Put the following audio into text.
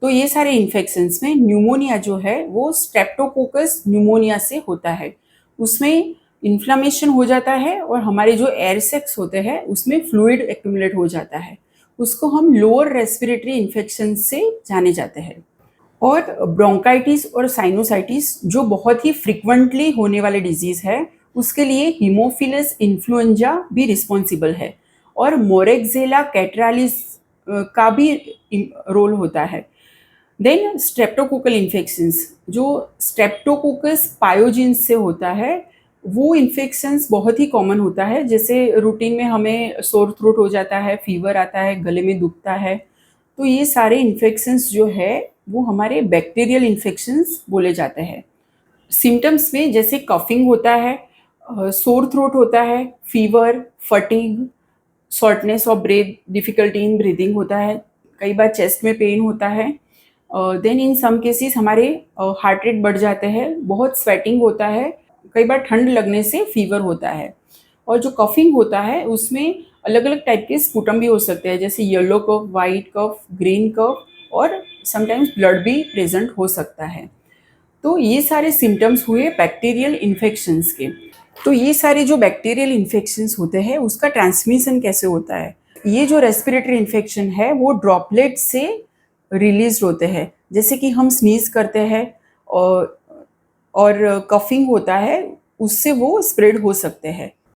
तो ये सारे इन्फेक्शंस में न्यूमोनिया जो है वो स्ट्रेप्टोकोकस न्यूमोनिया से होता है। उसमें इन्फ्लेमेशन हो जाता है और हमारे जो एयर सैक्स होते हैं उसमें फ्लूइड एक्यूमुलेट हो जाता है। उसको हम लोअर रेस्पिरेटरी इन्फेक्शन से जाने जाते हैं। और ब्रोंकाइटिस और साइनोसाइटिस जो बहुत ही फ्रिक्वेंटली होने वाले डिजीज है, उसके लिए हीमोफिलस इन्फ्लुएंजा भी रिस्पॉन्सिबल है और मोरेक्सेला कैटरालिस का भी रोल होता है। देन स्ट्रेप्टोकोकल इन्फेक्शंस जो स्ट्रेप्टोकोकस पायोजिन्स से होता है, वो इन्फेक्शंस बहुत ही कॉमन होता है। जैसे रूटीन में हमें सोर थ्रोट हो जाता है, फीवर आता है, गले में दुखता है, तो ये सारे इन्फेक्शंस जो है वो हमारे बैक्टीरियल इन्फेक्शंस बोले जाते हैं। सिम्टम्स में जैसे कफिंग होता है, सोर थ्रोट होता है, fever, fatigue, shortness of breath, difficulty in breathing होता है, कई बार चेस्ट में पेन होता है। देन इन सम केसेस हमारे हार्ट रेट बढ़ जाते हैं, बहुत स्वेटिंग होता है, कई बार ठंड लगने से फीवर होता है। और जो कफिंग होता है उसमें अलग अलग टाइप के स्पुटम भी हो सकते हैं, जैसे येलो कफ, वाइट कफ, ग्रीन कफ, और समटाइम्स ब्लड भी प्रेजेंट हो सकता है। तो ये सारे सिम्टम्स हुए बैक्टीरियल इन्फेक्शंस के। तो ये सारे जो बैक्टीरियल इन्फेक्शंस होते हैं उसका ट्रांसमिशन कैसे होता है? ये जो रेस्पिरेटरी इन्फेक्शन है वो ड्रॉपलेट से रिलीज होते हैं, जैसे कि हम स्नीज करते हैं और कफिंग होता है, उससे वो स्प्रेड हो सकते हैं।